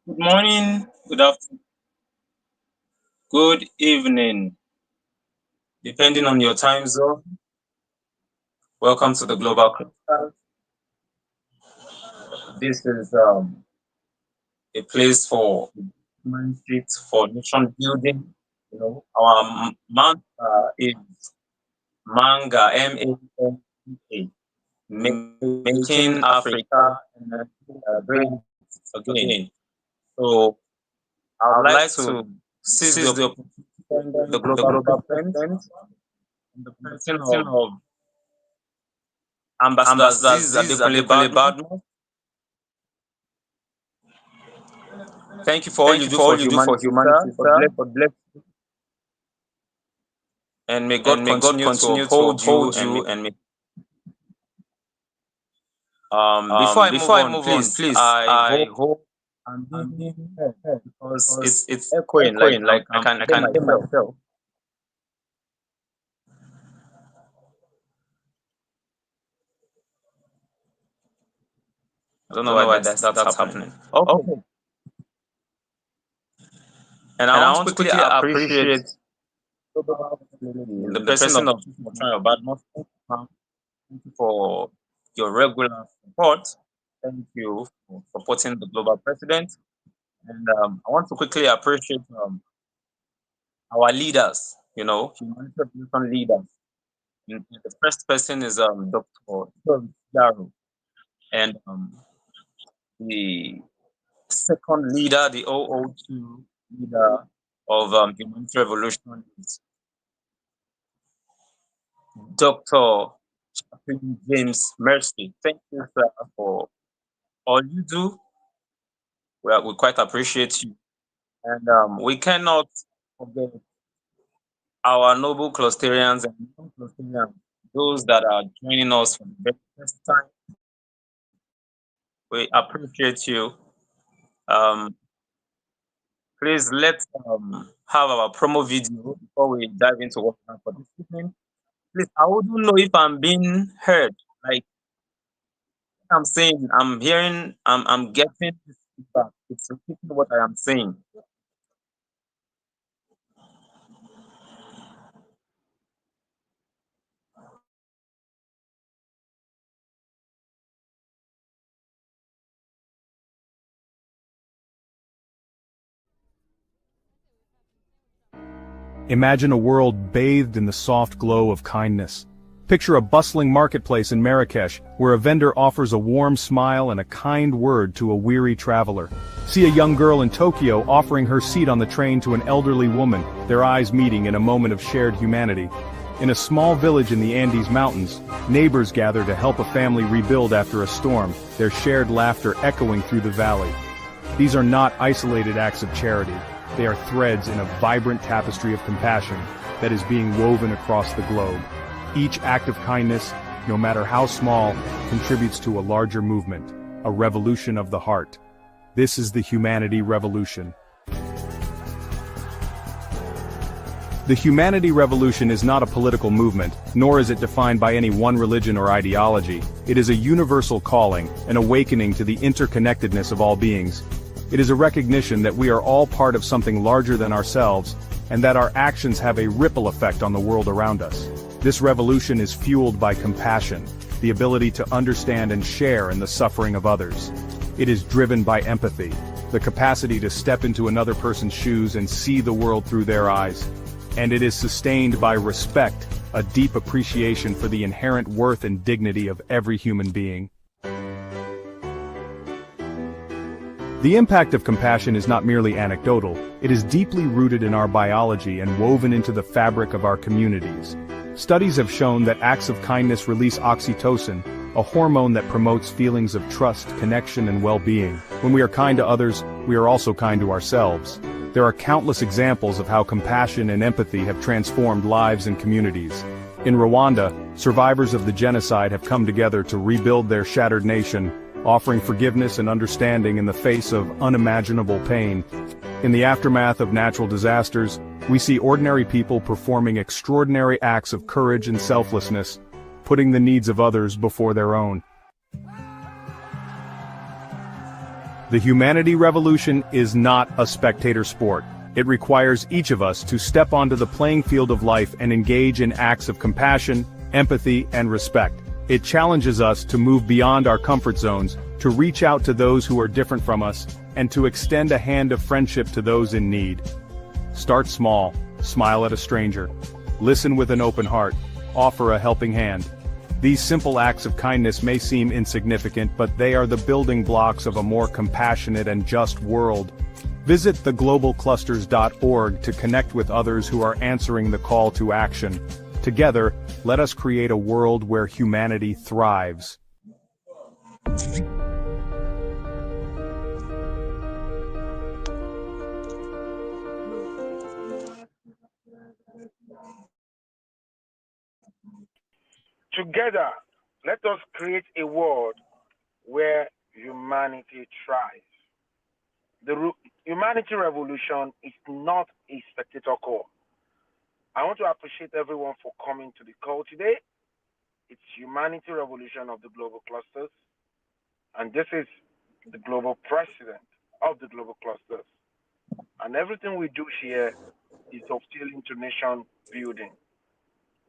Good morning, good afternoon, good evening, depending on your time zone. Welcome to the Global Crystal. This is a place for mindset for nation building. Our mantra is manga, MANGA, making Africa great again. So I would like to seize the opportunity, the global president, in the person of Ambassador Ziz Adekunle Badmus. Thank you for all you do for humanity, sir. God bless you. And may God continue to uphold you. And may, before I move on, please, I hope I'm being heard because it's echoing. Like I can hear myself. I don't know why that's happening. Okay. And I want to quickly appreciate the person of Badmus. Thank you for your regular support. Thank you for supporting the global president. And I want to quickly appreciate our leaders, humanitarian leaders. And the first person is Dr. Yaro. And the second leader, the 002 leader of Humanity Revolution is Dr. Chaplain James Mercy. Thank you, sir, for all you do. We quite appreciate you. And we cannot forget our noble clusterians and non-clusterians, those that are joining us for the very first time. We appreciate you. Please let's have our promo video before we dive into what we have for this evening. Please, I wouldn't know if I'm being heard. Like I'm saying, I'm hearing, I'm getting this feedback. It's repeating what I am saying. Imagine a world bathed in the soft glow of kindness. Picture a bustling marketplace in Marrakesh, where a vendor offers a warm smile and a kind word to a weary traveler. See a young girl in Tokyo offering her seat on the train to an elderly woman, their eyes meeting in a moment of shared humanity. In a small village in the Andes Mountains, neighbors gather to help a family rebuild after a storm, their shared laughter echoing through the valley. These are not isolated acts of charity. They are threads in a vibrant tapestry of compassion that is being woven across the globe. Each act of kindness, no matter how small, contributes to a larger movement, a revolution of the heart. This is the Humanity Revolution. The Humanity Revolution is not a political movement, nor is it defined by any one religion or ideology. It is a universal calling, an awakening to the interconnectedness of all beings. It is a recognition that we are all part of something larger than ourselves, and that our actions have a ripple effect on the world around us. This revolution is fueled by compassion, the ability to understand and share in the suffering of others. It is driven by empathy, the capacity to step into another person's shoes and see the world through their eyes. And it is sustained by respect, a deep appreciation for the inherent worth and dignity of every human being. The impact of compassion is not merely anecdotal, it is deeply rooted in our biology and woven into the fabric of our communities. Studies have shown that acts of kindness release oxytocin, a hormone that promotes feelings of trust, connection, and well-being. When we are kind to others, we are also kind to ourselves. There are countless examples of how compassion and empathy have transformed lives and communities. In Rwanda, survivors of the genocide have come together to rebuild their shattered nation, offering forgiveness and understanding in the face of unimaginable pain. In the aftermath of natural disasters, we see ordinary people performing extraordinary acts of courage and selflessness, putting the needs of others before their own. The humanity revolution is not a spectator sport. It requires each of us to step onto the playing field of life and engage in acts of compassion, empathy, and respect. It challenges us to move beyond our comfort zones, to reach out to those who are different from us, and to extend a hand of friendship to those in need. Start small, smile at a stranger, listen with an open heart, offer a helping hand. These simple acts of kindness may seem insignificant, but they are the building blocks of a more compassionate and just world. Visit theglobalclusters.org to connect with others who are answering the call to action. Together, let us create a world where humanity thrives. Together, let us create a world where humanity thrives. The humanity revolution is not a spectator call. I want to appreciate everyone for coming to the call today. It's humanity revolution of the global clusters, and this is the global president of the global clusters. And everything we do here is of healing to nation building.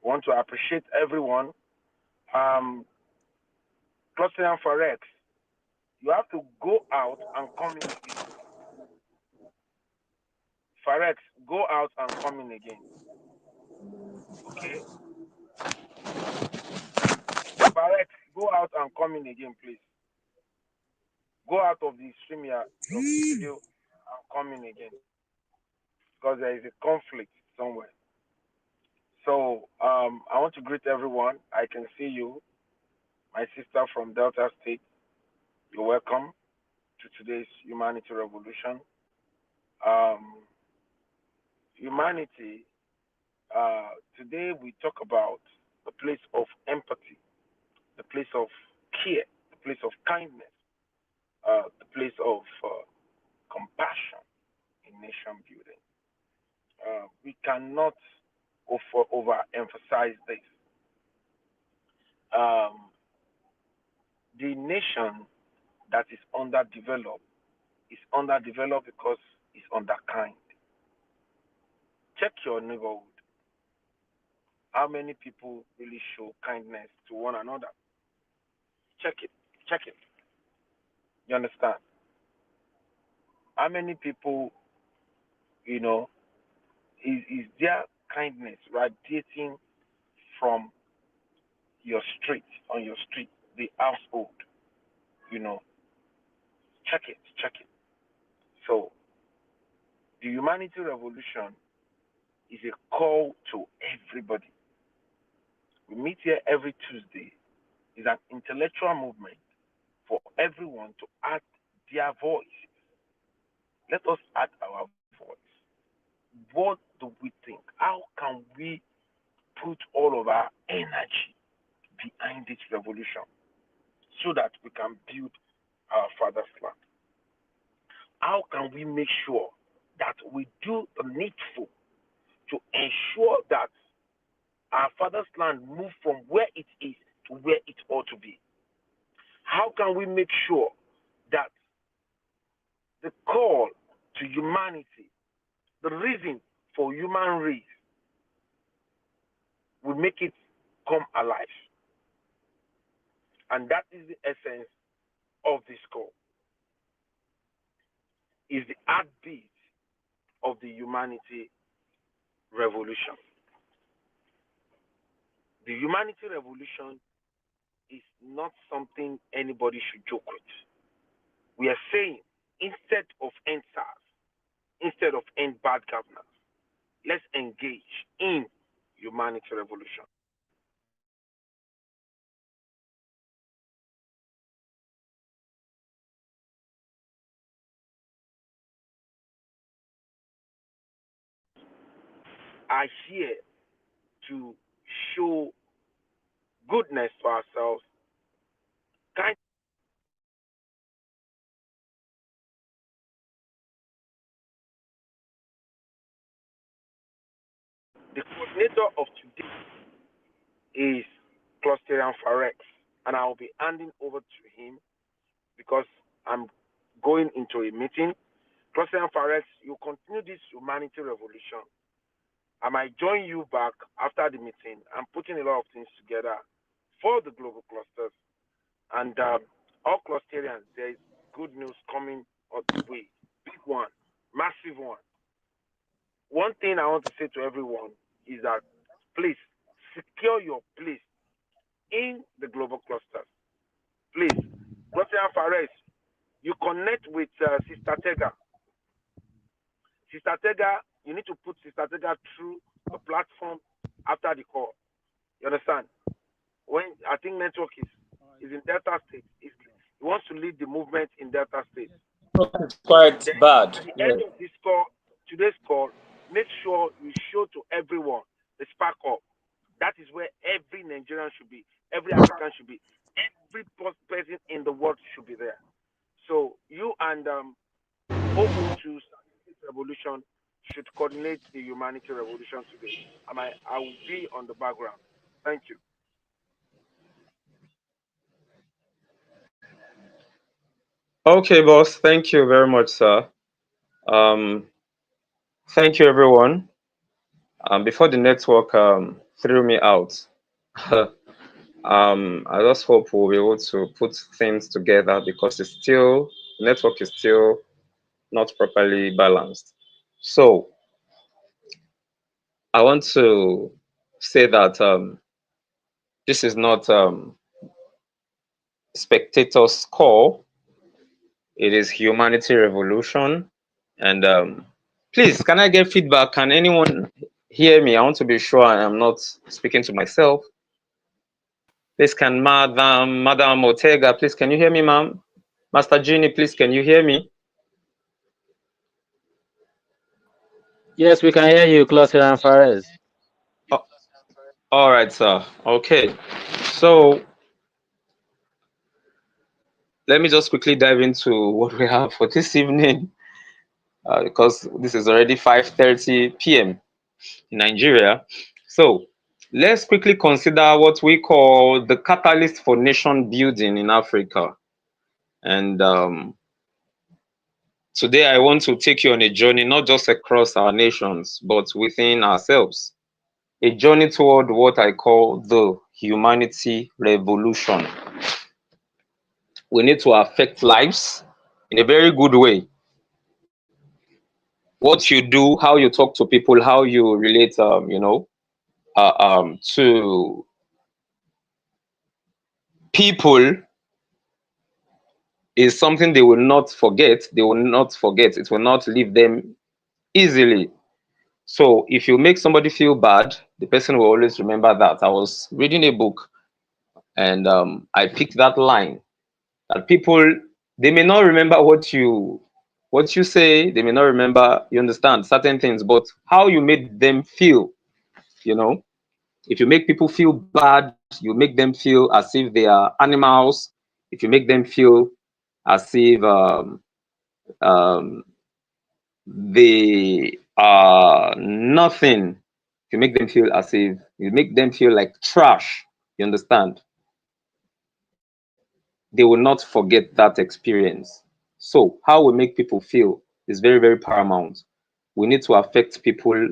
I want to appreciate everyone. Clustering for X, you have to go out and come in again. Farex, go out and come in again. Okay? Farex, go out and come in again, please. Go out of the stream here, of the video, and come in again. Because there is a conflict somewhere. So I want to greet everyone. I can see you, my sister from Delta State. You're welcome to today's Humanity Revolution. Humanity, today we talk about the place of empathy, the place of care, the place of kindness, the place of compassion in nation building. We cannot overemphasize this. The nation that is underdeveloped because it's underkind. Check your neighborhood. How many people really show kindness to one another? Check it. Check it. You understand? How many people, is their kindness radiating from your street, on your street, the household? Check it. Check it. So, the humanity revolution is a call to everybody. We meet here every Tuesday. It's an intellectual movement for everyone to add their voice. Let us add our voice. What do we think? How can we put all of our energy behind this revolution so that we can build our father's land? How can we make sure that we do the needful to ensure that our father's land moves from where it is to where it ought to be? How can we make sure that the call to humanity, the reason for human race, we make it come alive? And that is the essence of this call. Is the heartbeat of the humanity revolution. The humanity revolution is not something anybody should joke with. We are saying, instead of end SARS, instead of end bad governance, let's engage in humanity revolution. Are here to show goodness to ourselves, kind. The coordinator of today is Clusterian Farex, and I will be handing over to him because I'm going into a meeting. President Fares, you continue this humanity revolution. I might join you back after the meeting. I'm putting a lot of things together for the global clusters. And all clusterians, there is good news coming on the way. Big one, massive one. One thing I want to say to everyone is that please secure your place in the global clusters. Please, President Fares, you connect with Sister Tega. Sister Tega, you need to put Sister Tega through the platform after the call. You understand? When I think network is in Delta State, he wants to lead the movement in Delta State. It's quite Then bad. at the Yes. end of this call, today's call, make sure you show to everyone the spark up. That is where every Nigerian should be, every African should be, every person in the world should be there. So you and Ubuntu Revolution should coordinate the humanity revolution today. I will be on the background. Thank you. Okay, boss. Thank you very much, sir. Um, Thank you, everyone. Before the network threw me out, I just hope we'll be able to put things together because the network is still not properly balanced. So I want to say that this is not spectators' call. It is humanity revolution. And please, can I get feedback? Can anyone hear me? I want to be sure I am not speaking to myself. Please, can Madam Ortega, please, can you hear me, ma'am? Master Genie, please, can you hear me? Yes, we can hear you, Cluster and Fares. Oh, all right, sir. Okay. So let me just quickly dive into what we have for this evening, because this is already 5:30 p.m. in Nigeria. So let's quickly consider what we call the catalyst for nation building in Africa. And today I want to take you on a journey, not just across our nations, but within ourselves. A journey toward what I call the humanity revolution. We need to affect lives in a very good way. What you do, how you talk to people, how you relate, to people is something they will not forget. They will not forget. It will not leave them easily. So if you make somebody feel bad, the person will always remember that. I was reading a book and I picked that line that people, they may not remember what you say, they may not remember, you understand, certain things, but how you made them feel, you know. If you make people feel bad, you make them feel as if they are animals. If you make them feel as if um, they are nothing, if you make them feel as if you make them feel like trash, you understand, they will not forget that experience. So how we make people feel is very, very paramount. We need to affect people,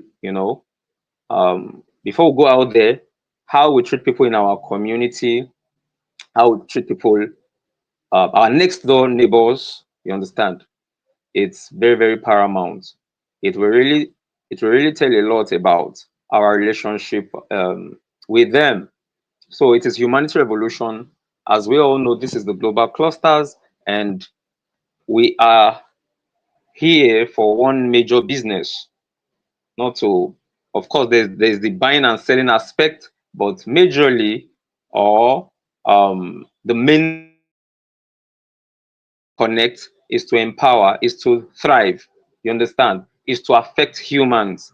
before we go out there, how we treat people in our community, how we treat people, our next door neighbors, you understand. It's very, very paramount. It will really, it will really tell a lot about our relationship with them. So it is humanity revolution. As we all know, this is the global clusters, and we are here for one major business. Not to, of course, there's the buying and selling aspect, but majorly, or the main connect is to empower, is to thrive. You understand? Is to affect humans,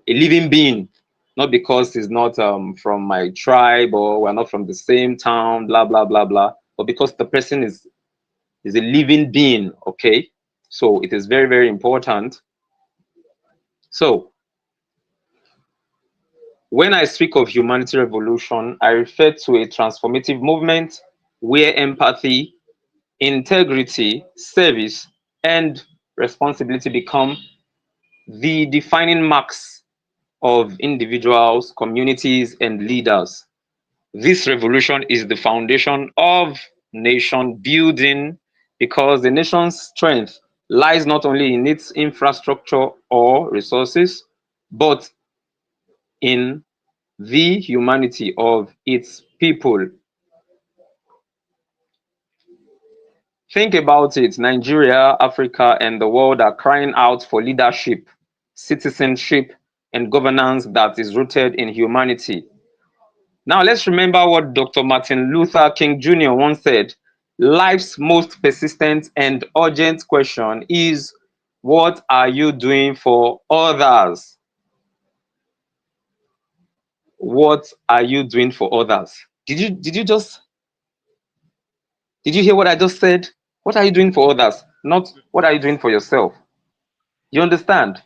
a living being, not because he's not from my tribe or we're not from the same town, blah blah blah blah, but because the person is a living being. Okay, so it is very, very important. So when I speak of humanity revolution, I refer to a transformative movement where empathy, integrity, service, and responsibility become the defining marks of individuals, communities, and leaders. This revolution is the foundation of nation building because the nation's strength lies not only in its infrastructure or resources, but in the humanity of its people. Think about it. Nigeria, Africa, and the world are crying out for leadership, citizenship, and governance that is rooted in humanity. Now, let's remember what Dr. Martin Luther King Jr. once said. Life's most persistent and urgent question is, what are you doing for others? What are you doing for others? Did you hear what I just said? What are you doing for others? Not what are you doing for yourself? You understand?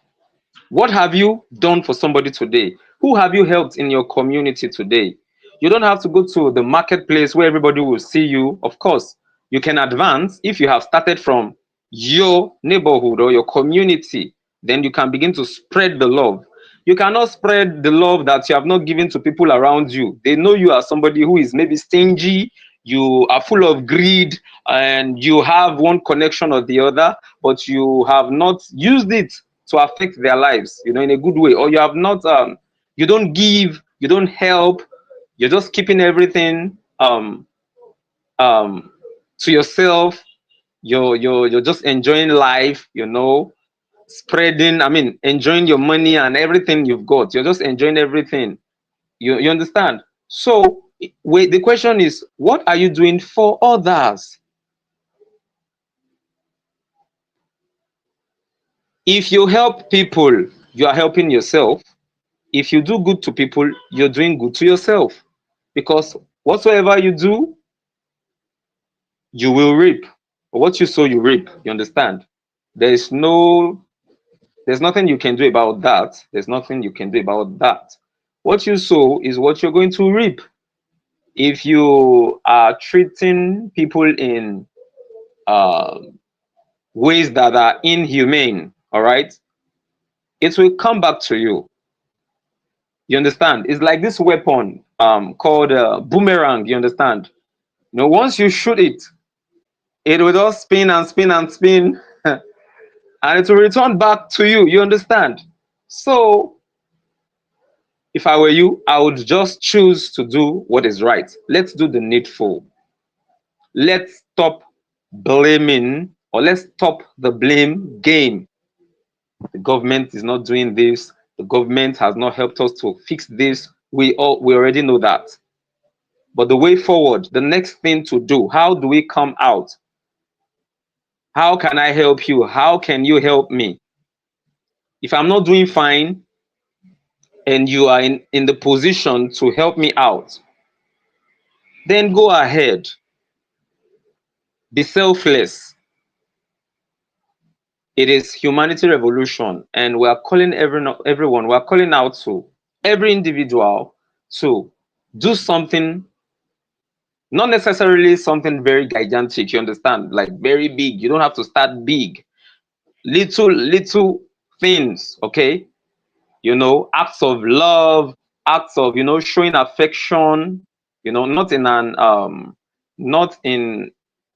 What have you done for somebody today? Who have you helped in your community today? You don't have to go to the marketplace where everybody will see you. Of course, you can advance if you have started from your neighborhood or your community. Then you can begin to spread the love. You cannot spread the love that you have not given to people around you. They know you as somebody who is maybe stingy, you are full of greed, and you have one connection or the other, but you have not used it to affect their lives, in a good way, or you have not, you don't give, you don't help, you're just keeping everything um, to yourself. You're just enjoying life, spreading. I mean, enjoying your money and everything you've got. You're just enjoying everything. You understand? So, wait, the question is, what are you doing for others? If you help people, you are helping yourself. If you do good to people, you're doing good to yourself. Because whatsoever you do, you will reap. What you sow, you reap. You understand? There's no, there's nothing you can do about that. There's nothing you can do about that. What you sow is what you're going to reap. If you are treating people in uh, ways that are inhumane, all right, it will come back to you. You understand? It's like this weapon called boomerang. You understand? Once you shoot it, it will just spin and spin and spin, and it will return back to you. You understand? So, if I were you, I would just choose to do what is right. Let's do the needful. Let's stop blaming, or let's stop the blame game. The government is not doing this. The government has not helped us to fix this. We already know that. But the way forward, the next thing to do, how do we come out? How can I help you? How can you help me? If I'm not doing fine and you are in the position to help me out, then go ahead. Be selfless. It is humanity revolution, and we are calling everyone, we are calling out to every individual to do something, not necessarily something very gigantic, you understand, like very big. You don't have to start big. Little things, okay? Acts of love, acts of, showing affection, not in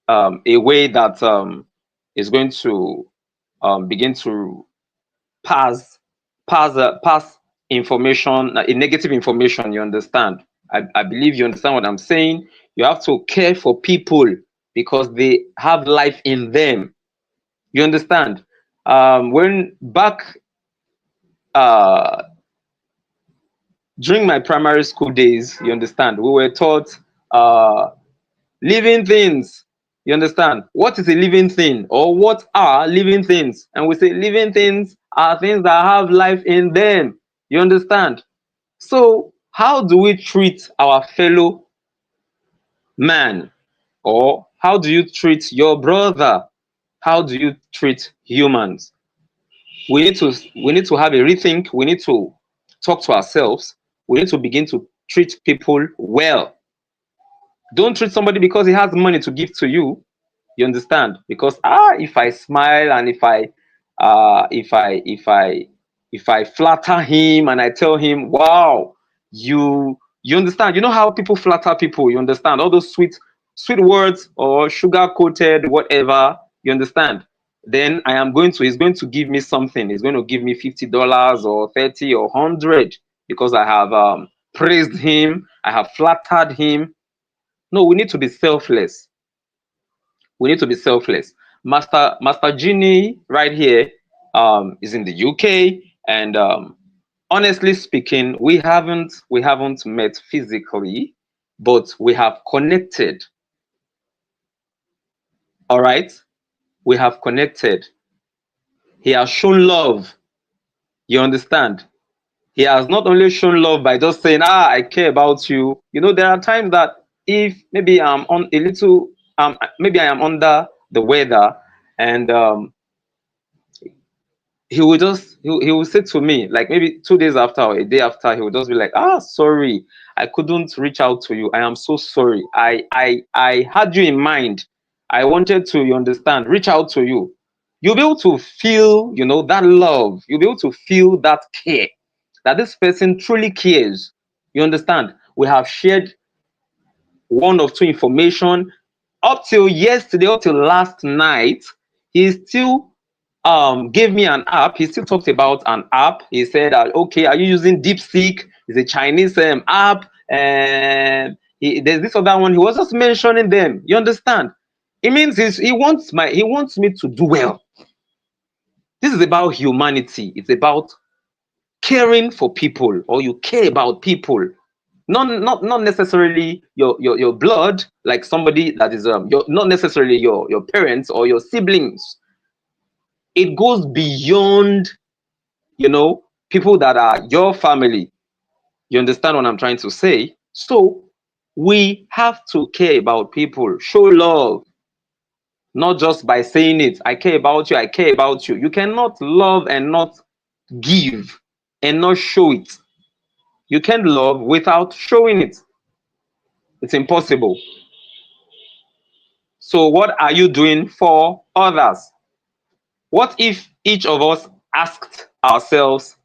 a way that is going to begin to pass information, a negative information. You understand? I believe you understand what I'm saying. You have to care for people because they have life in them. You understand? When back uh, during my primary school days, you understand, we were taught living things. You understand? What is a living thing, or what are living things? And we say living things are things that have life in them. You understand? So, how do we treat our fellow man? Or how do you treat your brother? How do you treat humans? We need to have a rethink. We need to talk to ourselves. We need to begin to treat people well. Don't treat somebody because he has money to give to you. You understand? Because if I smile and if I flatter him and I tell him, wow, you understand? You know how people flatter people, you understand? All those sweet words or sugar coated whatever, you understand? Then he's going to give me something. He's going to give me $50 or 30 or 100 because I have praised him, I have flattered him. No, we need to be selfless. We need to be selfless. Master Genie right here is in the UK, and honestly speaking, we haven't met physically, but we have connected. All right, we have connected. He has shown love. You understand? He has not only shown love by just saying, I care about you. You know, there are times that if maybe I'm on a little, maybe I am under the weather, and he will say to me, like maybe 2 days after or a day after, he will just be like, sorry, I couldn't reach out to you. I am so sorry. I had you in mind. I wanted to, you understand, reach out to you. You'll be able to feel, that love. You'll be able to feel that care, that this person truly cares. You understand? We have shared one or two information up till yesterday, up till last night. He still gave me an app. He still talked about an app. He said, okay, are you using DeepSeek? It's a Chinese app, and there's this other one. He was just mentioning them. You understand? It means he wants me to do well. This is about humanity. It's about caring for people, or you care about people. Not necessarily your blood, like somebody that is not necessarily your parents or your siblings. It goes beyond, people that are your family. You understand what I'm trying to say? So we have to care about people, show love, not just by saying it. I care about you, I care about you. You cannot love and not give and not show it. You can't love without showing it. It's impossible. So what are you doing for others? What if each of us asked ourselves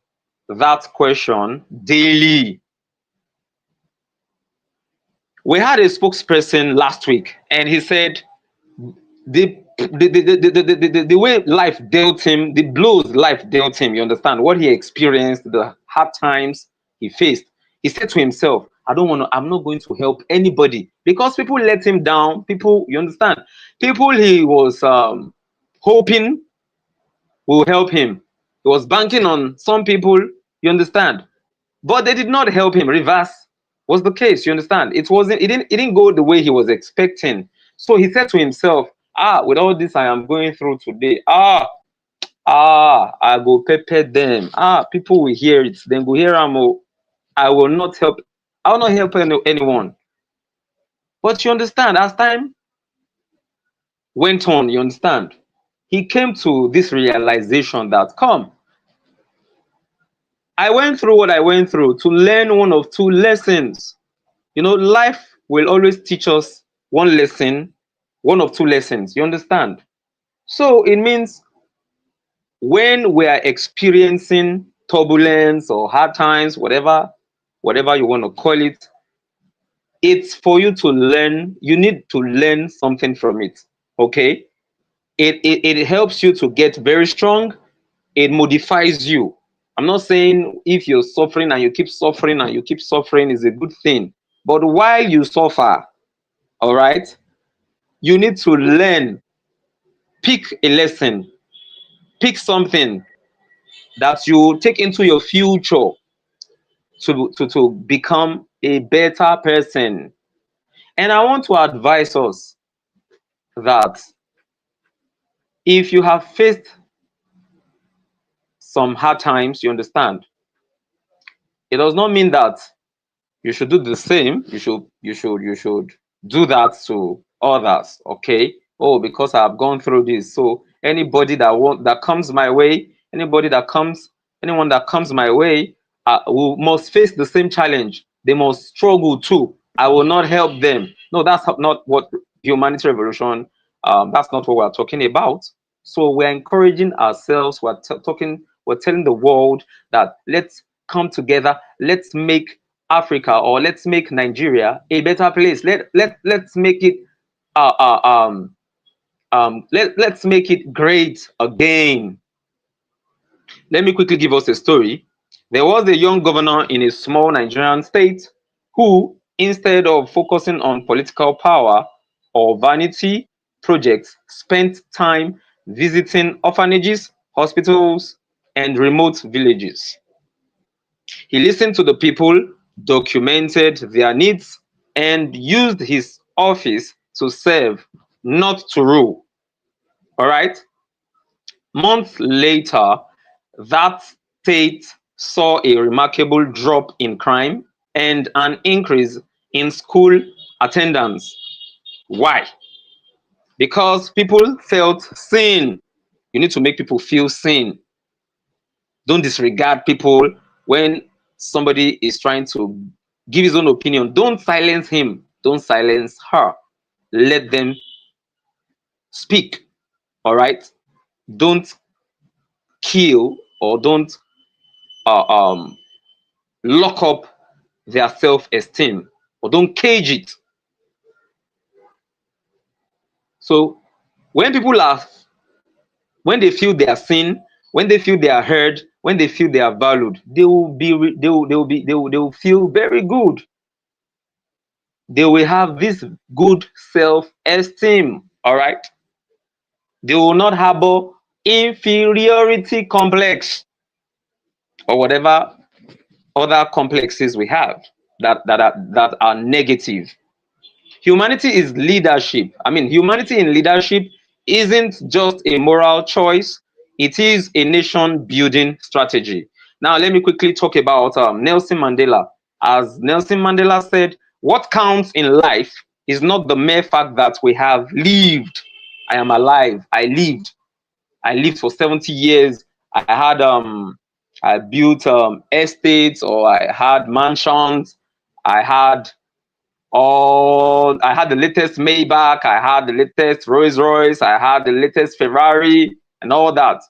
that question daily? We had a spokesperson last week, and he said the way life dealt him, the blows life dealt him, you understand, what he experienced, the hard times he faced. He said to himself, I'm not going to help anybody because people let him down. People, you understand, people he was hoping will help him. He was banking on some people, you understand, but they did not help him. Reverse was the case, you understand. It didn't go the way he was expecting. So he said to himself, with all this I am going through today, I go pepper them. People will hear it, then go hear am. I will not help. I will not help anyone. But you understand, as time went on, you understand, he came to this realization that, come, I went through what I went through to learn one of two lessons. Life will always teach us one lesson, one of two lessons. You understand? So it means when we are experiencing turbulence or hard times, whatever you want to call it, it's for you to learn. You need to learn something from it. Okay? It helps you to get very strong. It modifies you. I'm not saying if you're suffering and you keep suffering and you keep suffering is a good thing. But while you suffer, all right, you need to learn, pick a lesson, pick something that you take into your future to become a better person. And I want to advise us that if you have faced some hard times, you understand, it does not mean that you should do the same. You should do that to others. Okay? Oh, because I have gone through this, so anybody that comes my way, anyone that comes my way, must face the same challenge. They must struggle too. I will not help them. No, that's not what Humanity Revolution That's not what we're talking about. So we're encouraging ourselves. We're telling the world that let's come together. Let's make Africa, or let's make Nigeria a better place. Let's make it uh, uh, um let's make it great again. Let me quickly give us a story. There was a young governor in a small Nigerian state who, instead of focusing on political power or vanity projects, spent time visiting orphanages, hospitals, and remote villages. He listened to the people, documented their needs, and used his office to serve, not to rule. All right? Months later, that state saw a remarkable drop in crime and an increase in school attendance. Why? Because people felt seen. You need to make people feel seen. Don't disregard people when somebody is trying to give his own opinion. Don't silence him. Don't silence her. Let them speak. All right? Don't kill, or don't uh, um, lock up their self-esteem, or don't cage it. So when people are, when they feel they are seen, when they feel they are heard, when they feel they are valued, they will feel very good. They will have this good self-esteem. All right. They will not harbor inferiority complex, or whatever other complexes we have that are negative. Humanity is leadership. I mean, humanity in leadership isn't just a moral choice, it is a nation building strategy. Now, let me quickly talk about Nelson Mandela. As Nelson Mandela said, what counts in life is not the mere fact that we have lived. I am alive. I lived. I lived for 70 years. I built estates, or I had mansions. I had I had the latest Maybach, I had the latest Rolls Royce, I had the latest Ferrari, and all that.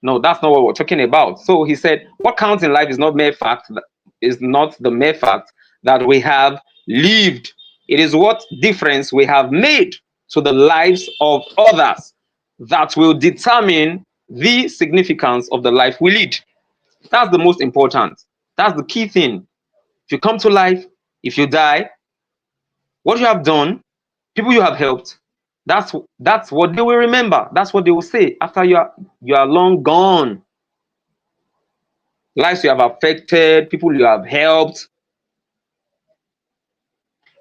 No, that's not what we're talking about. So he said, what counts in life is not the mere fact that we have lived. It is what difference we have made to the lives of others that will determine the significance of the life we lead. That's the most important. That's the key thing. If you come to life, if you die, what you have done, people you have helped, that's what they will remember. That's what they will say after you are long gone. Lives you have affected, people you have helped.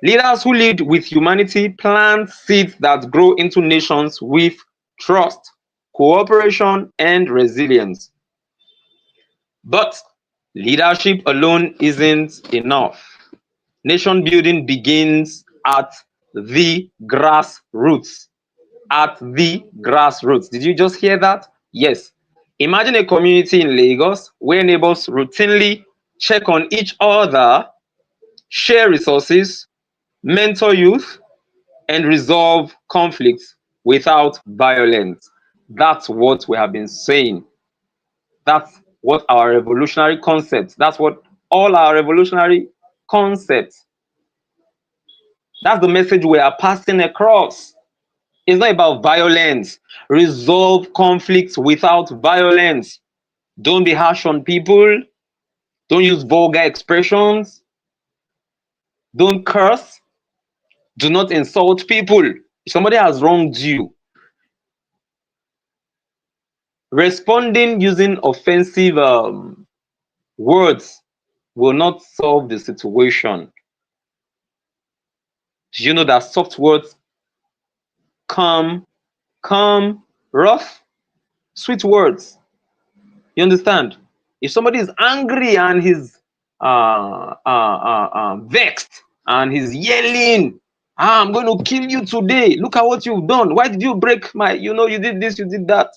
Leaders who lead with humanity plant seeds that grow into nations with trust, cooperation, and resilience. But leadership alone isn't enough. Nation building begins at the grassroots. At the grassroots. Did you just hear that? Yes. Imagine a community in Lagos where neighbors routinely check on each other, share resources, mentor youth, and resolve conflicts without violence. That's what we have been saying. That's what our revolutionary concepts, that's what all our revolutionary concepts, that's the message we are passing across. It's not about violence. Resolve conflicts without violence. Don't be harsh on people. Don't use vulgar expressions. Don't curse. Do not insult people. If somebody has wronged you, responding using offensive words will not solve the situation. Do you know that soft words come rough? Sweet words. You understand? If somebody is angry and he's vexed and he's yelling, I'm going to kill you today. Look at what you've done. Why did you break my, you did this, you did that.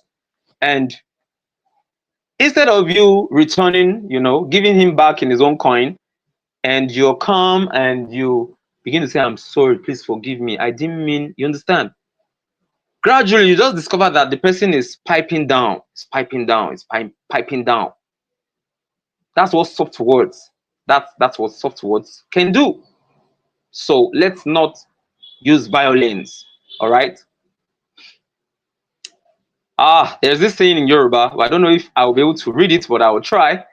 And instead of you returning, giving him back in his own coin, and you're calm and you begin to say, I'm sorry, please forgive me. I didn't mean, you understand? Gradually, you just discover that the person is piping down, it's piping down, it's piping down. That's what soft words. That's what soft words can do. So let's not use violence. All right. There's this saying in Yoruba. I don't know if I'll be able to read it, but I will try.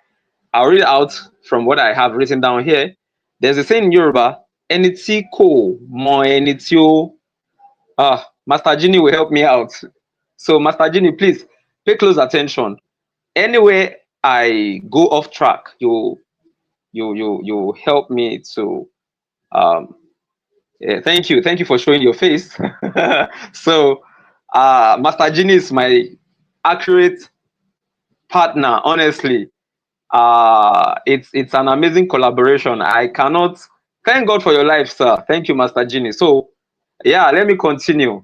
I'll read it out from what I have written down here. There's a saying in Yoruba. Eniti ko mo enitio. Master Genie will help me out. So Master Genie, please pay close attention. Anywhere I go off track, you help me to um yeah, thank you for showing your face. So Master Genie is my accurate partner, honestly. It's an amazing collaboration. I cannot thank God for your life, sir. Thank you, Master Genie. So yeah, let me continue.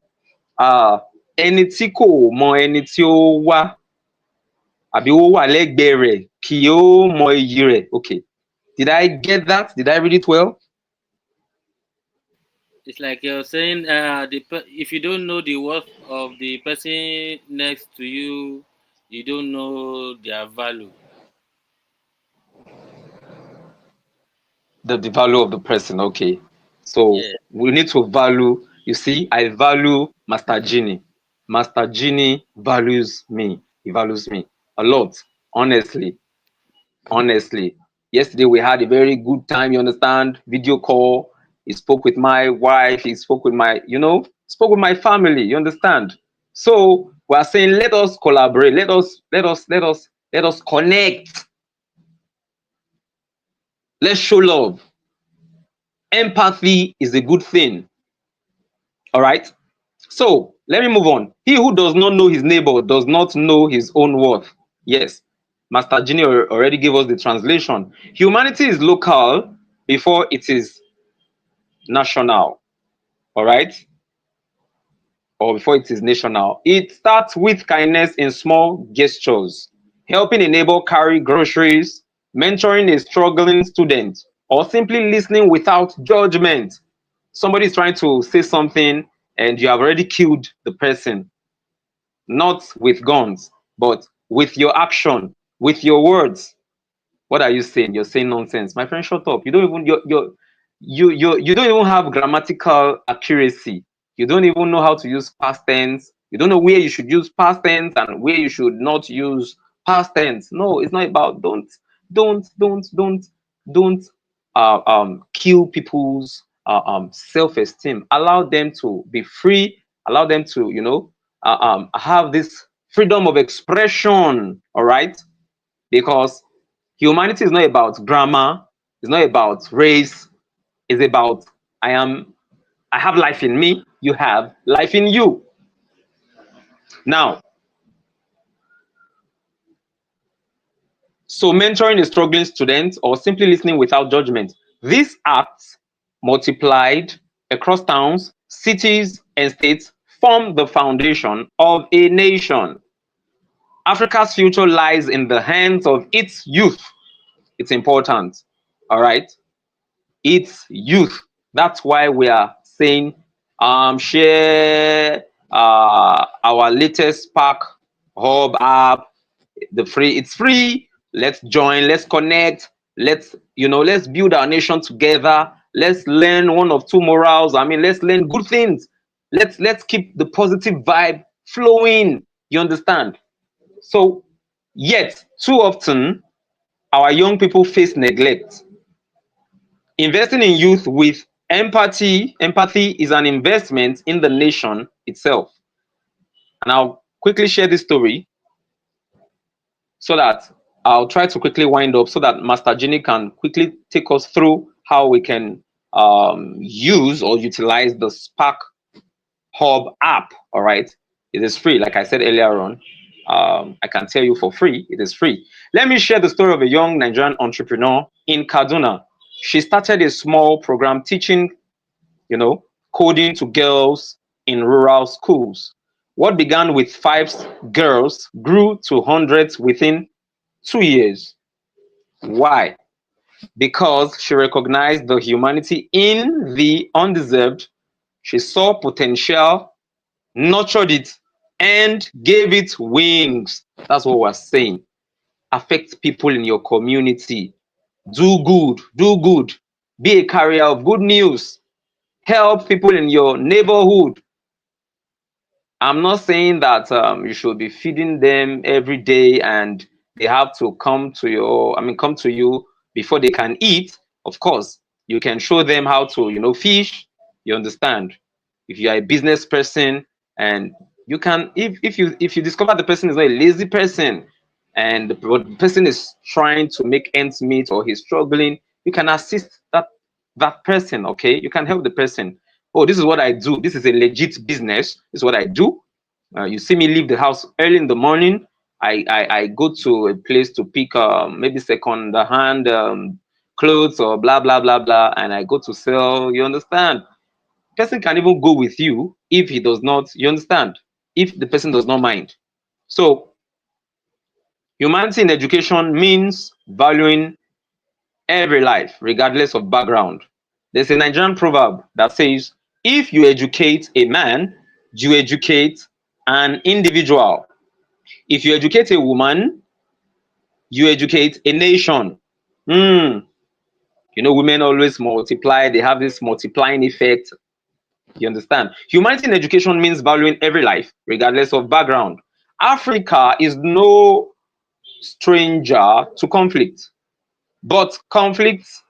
Ẹni tí kò mọ ẹni tí ó wá àbí ó wà lẹ́gbẹ̀ẹ́ rẹ̀ kì ó mọ iyì rẹ̀. Okay, did I get that? Did I read it well? It's like you're saying, if you don't know the worth of the person next to you, you don't know their value. The value of the person. Okay, so Yeah. we need to value. You see, I value Master Genie. Master Genie values me. He values me a lot, honestly. Honestly, yesterday we had a very good time. You understand? Video call. He spoke with my wife. He spoke with my, spoke with my family. You understand? So we are saying, let us collaborate. Let us connect. Let's show love. Empathy is a good thing. All right. So let me move on. He who does not know his neighbor does not know his own worth. Yes, Master Genie already gave us the translation. Humanity is local before it is national. All right. Or before it is national. It starts with kindness in small gestures, helping a neighbor carry groceries, mentoring a struggling student, or simply listening without judgment. Somebody is trying to say something and you have already killed the person, not with guns, but with your action, with your words. What are you saying? You're saying nonsense. My friend, shut up. You don't even you don't even have grammatical accuracy. You don't even know how to use past tense. You don't know where you should use past tense and where you should not use past tense. No, it's not about don't kill people's self-esteem. Allow them to be free. Allow them to have this freedom of expression. All right, because humanity is not about grammar, it's not about race, it's about I have life in me, you have life in you. Now, so mentoring a struggling student or simply listening without judgment. These acts multiplied across towns, cities, and states form the foundation of a nation. Africa's future lies in the hands of its youth. It's important. All right. It's youth. That's why we are saying share our latest Spark Hub app. It's free. Let's join, let's connect, let's build our nation together. Let's learn one of two morals. I mean, let's learn good things. Let's keep the positive vibe flowing. You understand? So, yet too often our young people face neglect. Investing in youth with empathy is an investment in the nation itself. And I'll quickly share this story so that I'll try to quickly wind up so that Master Genie can quickly take us through how we can use or utilize the Spark Hub app. All right. It is free. Like I said earlier on, I can tell you for free, it is free. Let me share the story of a young Nigerian entrepreneur in Kaduna. She started a small program teaching coding to girls in rural schools. What began with 5 girls grew to hundreds within 2 years. Why? Because she recognized the humanity in the undeserved. She saw potential nurtured it, and gave it wings. That's what we're saying. Affect people in your community. Do good, do good. Be a carrier of good news. Help people in your neighborhood. I'm not saying that you should be feeding them every day and they have to come to come to you before they can eat. Of course, you can show them how to, fish. You understand? If you are a business person and you can, if you discover the person is not a lazy person and the person is trying to make ends meet or he's struggling, you can assist that person. Okay, you can help the person. Oh, this is what I do. This is a legit business. This is what I do. You see me leave the house early in the morning. I go to a place to pick maybe second hand clothes or blah blah blah blah, and I go to sell. You understand? Person can even go with you if he does not. You understand? If the person does not mind. So humanity in education means valuing every life, regardless of background. There's a Nigerian proverb that says, if you educate a man, you educate an individual. If you educate a woman, you educate a nation. Women always multiply. They have this multiplying effect. You understand? Humanity in education means valuing every life, regardless of background. Africa is no stranger to conflict, but conflicts,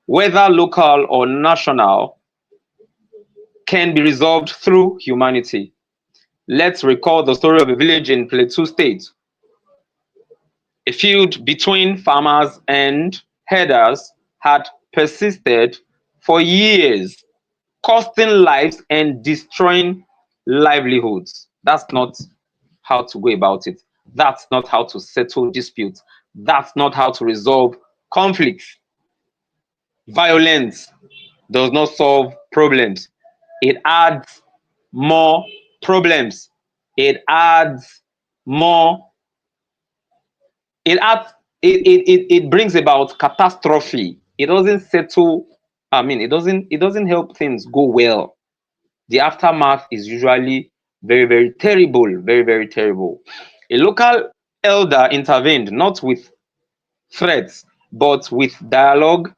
whether local or national, can be resolved through humanity. Let's recall the story of a village in Plateau State. A feud between farmers and herders had persisted for years, costing lives and destroying livelihoods. That's not how to go about it. That's not how to settle disputes. That's not how to resolve conflicts. Violence does not solve problems. It adds more problems. It adds more. It brings about catastrophe. It doesn't settle. It doesn't help things go well. The aftermath is usually very, very terrible, very, very terrible. A local elder intervened not with threats, but with dialogue,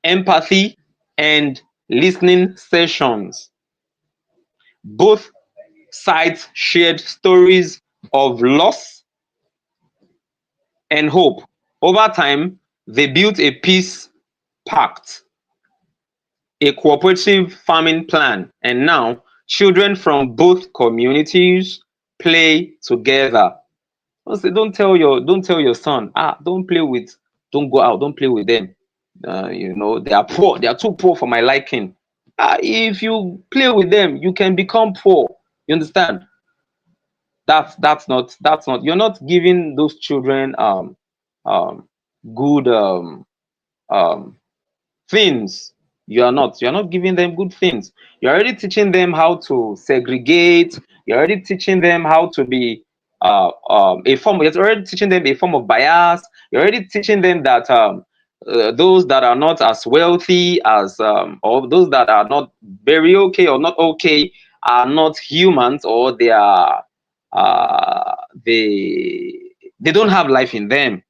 empathy, and listening sessions. Both sides shared stories of loss and hope. Over time, they built a peace pact, a cooperative farming plan, and now children from both communities play together. Don't tell your son, don't go out, don't play with them. They are poor, they are too poor for my liking. If you play with them, you can become poor. You understand? That's not you're not giving those children um good um things. You're not giving them good things. You're already teaching them how to segregate. You're already teaching them how to be you're already teaching them a form of bias. You're already teaching them that those that are not as wealthy as or those that are not very okay or not okay are not humans, or uh they don't have life in them.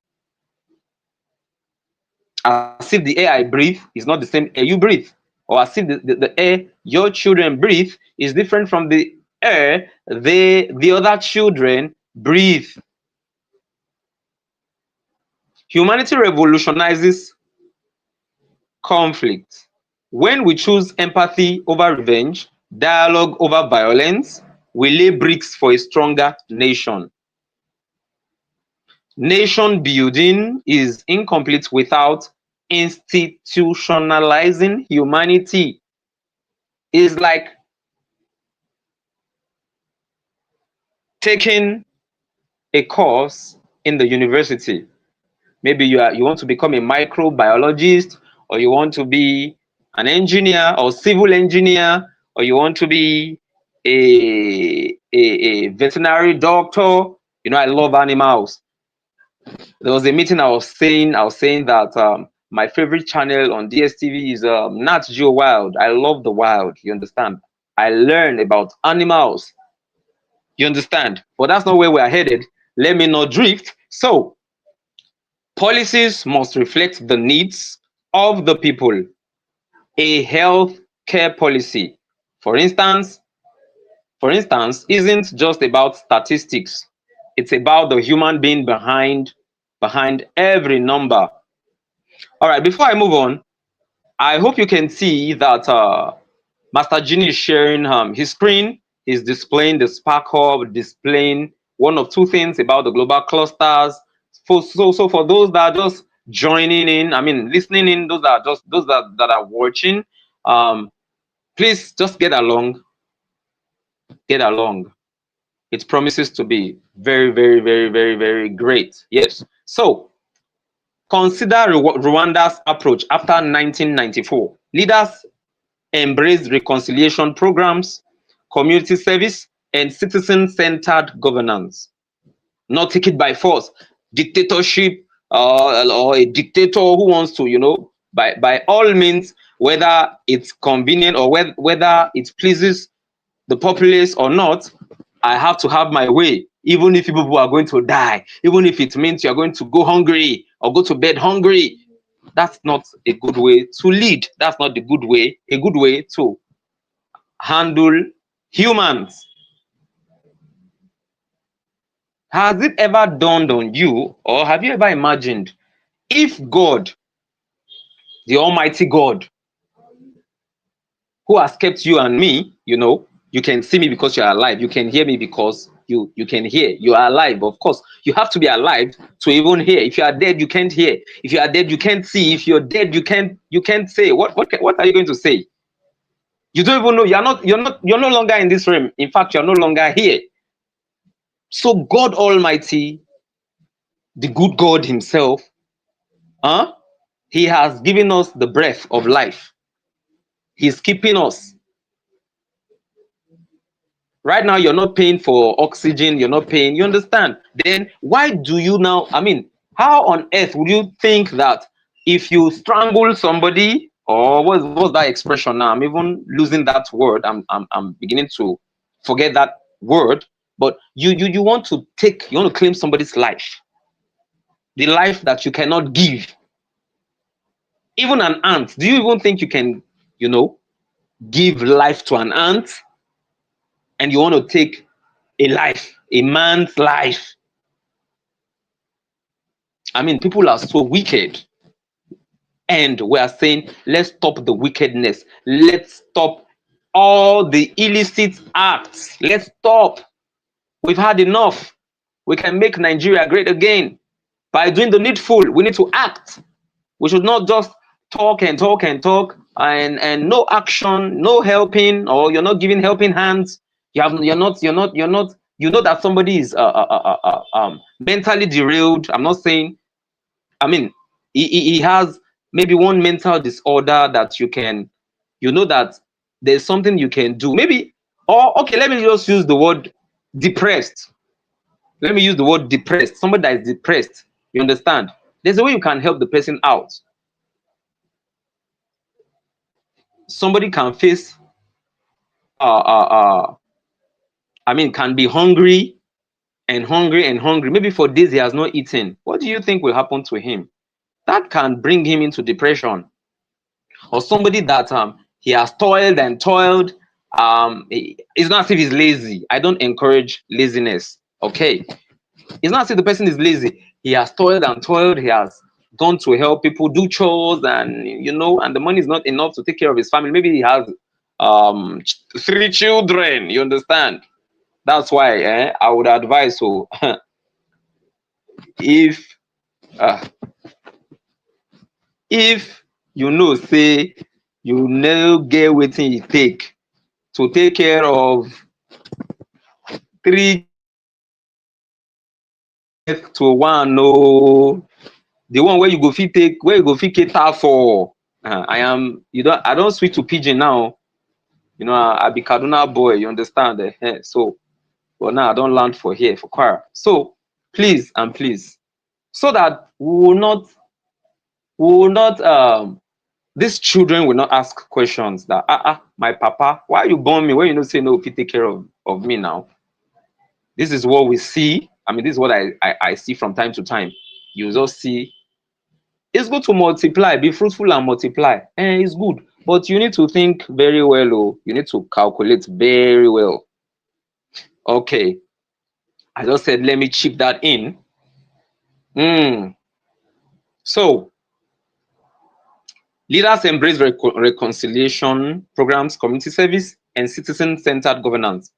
As if the air I breathe is not the same air you breathe, or as if the air your children breathe is different from the air the other children breathe. Humanity revolutionizes conflict. When we choose empathy over revenge, dialogue over violence, we lay bricks for a stronger nation. Nation building is incomplete without institutionalizing humanity. It's like taking a course in the university. Maybe you want to become a microbiologist, or you want to be an engineer or civil engineer, or you want to be a veterinary doctor. I love animals. There was a meeting I was saying that my favorite channel on DSTV is Nat Geo Wild. I love the wild. You understand? I learn about animals. You understand? But that's not where we are headed. Let me not drift. So, policies must reflect the needs of the people. A health care policy, for instance, isn't just about statistics. It's about the human being behind every number. All right, before I move on, I hope you can see that Master Genie is sharing his screen. He's displaying the Spark Hub, displaying one of two things about the global clusters. So for those that are just joining in, I mean listening in, those that are watching, please just get along, get along. It promises to be very, very, very, very, very great. Yes. So consider Rwanda's approach after 1994. Leaders embraced reconciliation programs, community service, and citizen-centered governance. Not take it by force. Dictatorship or a dictator who wants to, by all means, whether it's convenient or whether it pleases the populace or not, I have to have my way, even if people are going to die, even if it means you're going to go hungry or go to bed hungry. That's not a good way to lead. That's not the good way, a good way to handle humans. Has it ever dawned on you, or have you ever imagined if God, the Almighty God, who has kept you and me, you can see me because you're alive, you can hear me because you can hear, you are alive. Of course, you have to be alive to even hear. If you are dead, you can't hear. If you are dead, you can't see. If you're dead, you can't say. What are you going to say? You don't even know. You're no longer in this room. In fact, you're no longer here. So God Almighty, the good God himself, he has given us the breath of life. He's keeping us. Right now, you're not paying for oxygen, you're not paying, you understand? Then why do you now, I mean, how on earth would you think that if you strangle somebody, or what's that expression now? I'm even losing that word. I'm beginning to forget that word. But you want to claim somebody's life, the life that you cannot give. Even an ant, do you even think you can, give life to an ant? And you want to take a life, a man's life. I mean, people are so wicked. And we are saying, let's stop the wickedness. Let's stop all the illicit acts. Let's stop. We've had enough. We can make Nigeria great again by doing the needful. We need to act. We should not just talk and talk and talk and no action, no helping, or you're not giving helping hands. You're not. You know that somebody is mentally derailed. I'm not saying. I mean, he has maybe one mental disorder that you can, that there's something you can do. Maybe, or okay, let me just use the word depressed. Let me use the word depressed. Somebody that is depressed. You understand? There's a way you can help the person out. Somebody can face can be hungry and hungry and hungry. Maybe for days he has not eaten. What do you think will happen to him? That can bring him into depression. Or somebody that he has toiled and toiled. It's not as if he's lazy. I don't encourage laziness. Okay. It's not as if the person is lazy. He has toiled and toiled. He has gone to help people do chores, and and the money is not enough to take care of his family. Maybe he has 3 children. You understand? That's why I would advise so if uh, if say you get wetin e take to take care of 3 to 1, no, the one where you go fit take, where you go fit cater for. I don't switch to pidgin now. I be Kaduna boy, you understand? So, but now I don't land for here for choir. So please and please, so that we will not these children will not ask questions that my papa, why you born me when you say no, if you take care of me now? This is what we see. I mean, this is what I see from time to time. You just see it's good to multiply, be fruitful and multiply. It's good. But you need to think very well. Oh, you need to calculate very well. Okay. I just said, let me chip that in. So, leaders embrace reconciliation programs, community service, and citizen-centered governance.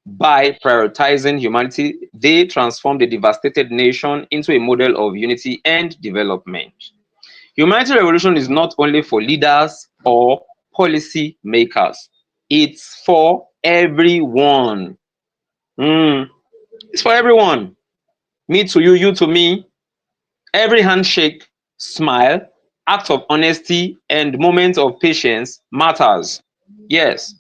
By prioritizing humanity, they transform the devastated nation into a model of unity and development. Humanity revolution is not only for leaders or policy makers. It's for everyone. It's for everyone. Me to you, you to me. Every handshake, smile, act of honesty, and moment of patience matters. Yes,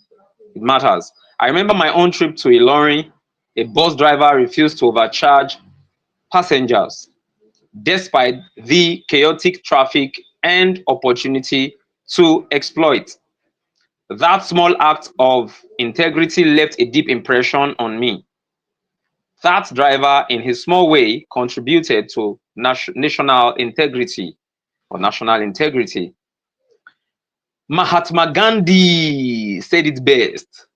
it matters. I remember my own trip to Ilorin. A bus driver refused to overcharge passengers despite the chaotic traffic and opportunity to exploit. That small act of integrity left a deep impression on me. That driver, in his small way, contributed to national integrity or national integrity. Mahatma Gandhi said it best.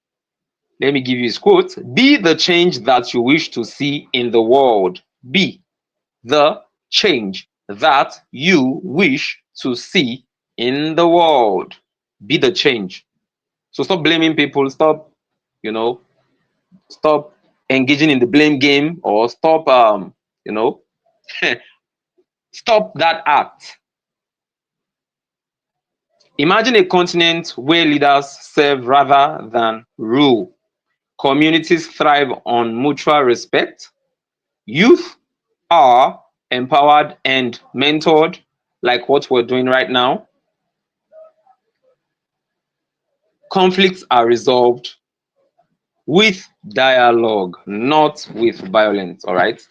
Let me give you his quote. Be the change that you wish to see in the world. Be the change that you wish to see in the world. Be the change. So stop blaming people. Stop, you know, stop engaging in the blame game, or stop, you know, stop that act. Imagine a continent where leaders serve rather than rule. Communities thrive on mutual respect. Youth are empowered and mentored, like what we're doing right now. Conflicts are resolved with dialogue, not with violence, all right?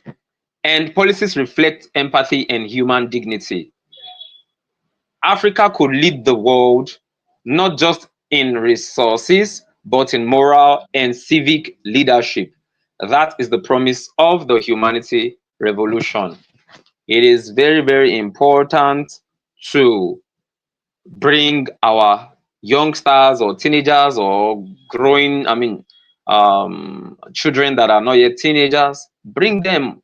And policies reflect empathy and human dignity. Africa could lead the world not just in resources, but in moral and civic leadership. That is the promise of the humanity revolution. It is very, very important to bring our youngsters or teenagers or growing, children that are not yet teenagers, bring them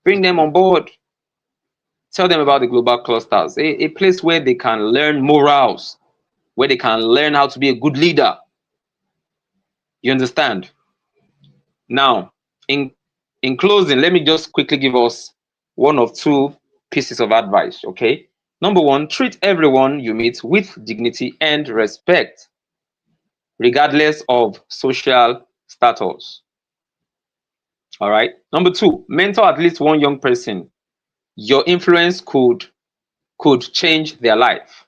on board. Tell them about the global clusters, a place where they can learn morals, where they can learn how to be a good leader. You understand? Now, in closing, let me just quickly give us one of two pieces of advice, okay? Number one, treat everyone you meet with dignity and respect, regardless of social status. All right. Number two, mentor at least one young person. Your influence could change their life.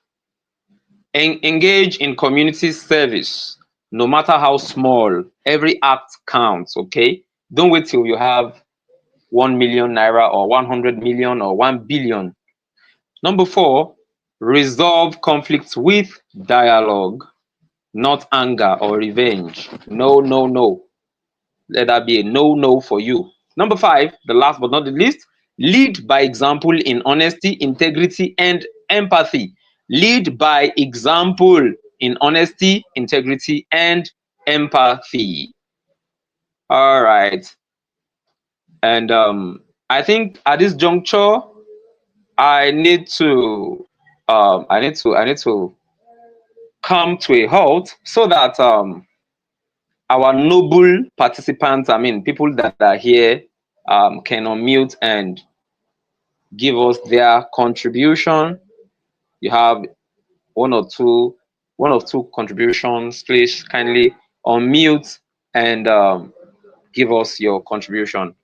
Engage in community service, no matter how small. Every act counts. Okay. Don't wait till you have 1 million naira or 100 million or 1 billion. Number four, resolve conflicts with dialogue, not anger or revenge. No, no, no. Let that be a no for you. Number five, the last but not the least, lead by example in honesty, integrity, and empathy. Lead by example in honesty, integrity, and empathy. All right. And I think at this juncture, I need to I need to come to a halt so that our noble participants, people that are here, can unmute and give us their contribution. You have one or two contributions. Please kindly unmute and give us your contribution.